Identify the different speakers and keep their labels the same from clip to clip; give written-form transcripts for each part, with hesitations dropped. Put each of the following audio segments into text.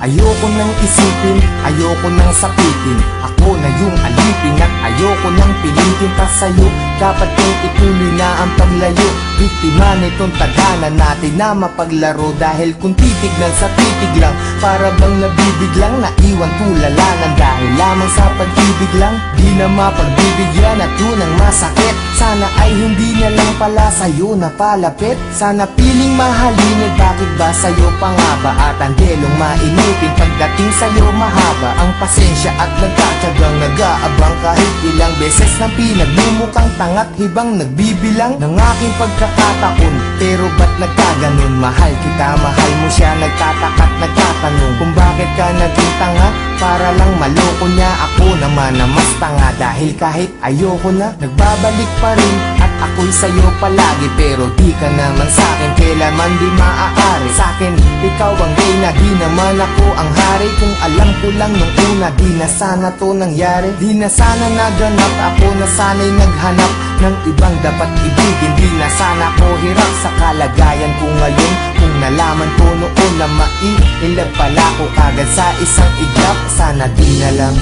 Speaker 1: Ayoko nang isipin, ayoko nang sapitin. Ako na yung alipin at ayoko nang pilitin pa sa'yo. Dapat kong ituloy na ang paglayo. Biktima nitong tadhana natin na mapaglaro. Dahil kung titignan sa titig lang, para bang nabibiglang naiwan tulalanan. Dahil lamang sa pag-ibig lang, di na mapagbibigyan at yun ang masakit. Sana ay hindi na lang pala sa'yo napalapit. Sana piling mahalin, bakit ba sa'yo pa nga ba? At ang delong mainipin, pagdating sa'yo mahaba ang pasensya at nagtatyagang nag-aabang. Kahit ilang beses na pinagmumukhang tangat hibang nagbibilang ng aking pagkakataon. Pero ba't nagkaganon? Mahal kita, mahal mo siya. Nagtataka't nagtatanong kung bakit ka naging tanga, para lang maloko niya. Ako naman na mas tanga, dahil kahit ayoko na, nagbabalik pa rin. At ako'y sa'yo palagi, pero di ka naman sa'kin kailanman di maaari. Sa'kin, ikaw ang reyna, di naman ako ang hari. Kung alam ko lang nung una, di na sana to nangyari. Di na sana naganap, ako na sana'y naghanap ng ibang dapat ibigin. Di na sana ko hirap sa kalagayan ko ngayon. Kung nalaman ko noon na maiilag pala ko kagad sa isang iglap, sana di na lang.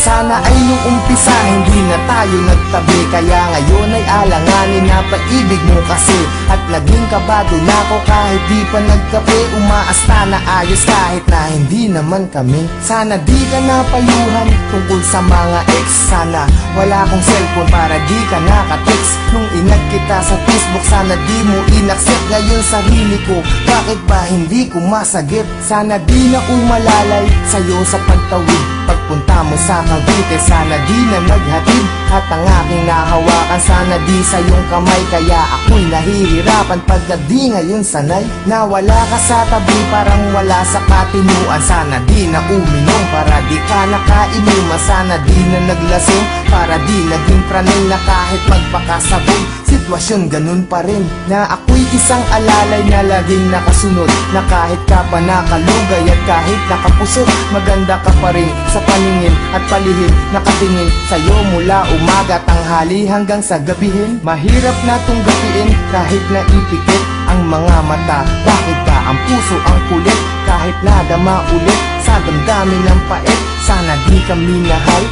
Speaker 1: Sana ay nung umpisa hindi na tayo nagtabi. Kaya ngayon ay alanganin na pag-ibig mo kasi. At naging kabado na ako kahit di pa nagkape. Umaasta na ayos kahit na hindi naman kami. Sana di ka napayuhan tungkol sa mga ex. Sana wala akong cellphone para di ka nakatext. Nung inag kita sa Facebook, sana di mo inaccept. Ngayon sarili ko, bakit ba hindi ko masagip? Sana di na umalalay sa'yo sa pagtawid. Pagpunta mo sa Cavite, sana di na naghatid. At ang aking nahawakan, sana di sa iyong kamay. Kaya ako'y nahihirapan pagka di ngayon sanay. Na wala ka sa tabi, parang wala sa katinuan. Sana di na uminom, para di ka nakainuman. Sana di na naglasing, para di naging pranay. Na kahit magpakasabog, sitwasyon ganun pa rin. Na ako'y isang alalay na laging nakasunod. Na kahit ka pa nakalugay at kahit nakapusot, maganda ka pa rin sa paningin at palihim. Nakatingin sa'yo mula umaga, tanghali hanggang sa gabihin. Mahirap na tong gapiin kahit na ipikit ang mga mata. Bakit ka ang puso ang kulit kahit nadama ulit sa damdamin ng pait? Sana di ka minahal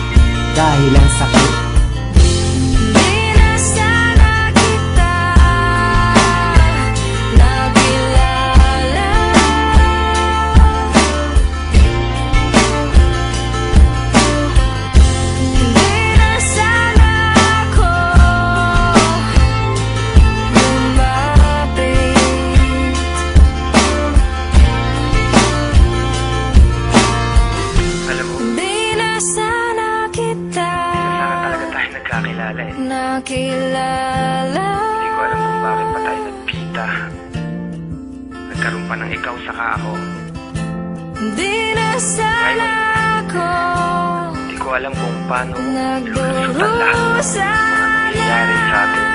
Speaker 1: dahil ang sakit.
Speaker 2: Nakilala.
Speaker 3: Hindi ko alam kung bakit pa tayo nagkita. Nagkaroon pa ng ikaw saka ako.
Speaker 2: Di na sana ako.
Speaker 3: Hindi ko alam kung paano lulusutan lahat ng mga nangyayari sa atin.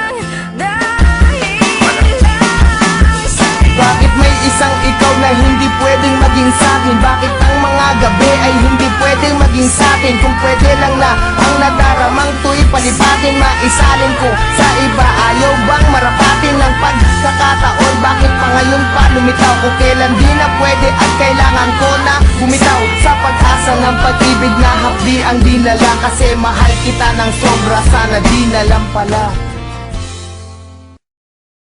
Speaker 1: Bakit may isang ikaw na hindi pwedeng maging sa'kin? Bakit ang mga gabi ay hindi pwedeng maging sa'tin? Kung pwede lang na ang nadaramang to'y palipatin, maisalin ko sa iba. Ayaw bang marapatin ng pagkakataon? Bakit pa ngayon pa lumitaw? Kung kailan di na pwede at kailangan ko na bumitaw sa pag-asa ng pag-ibig na hapdi ang dinala. Kasi mahal kita ng sobra, sana di na lang pala.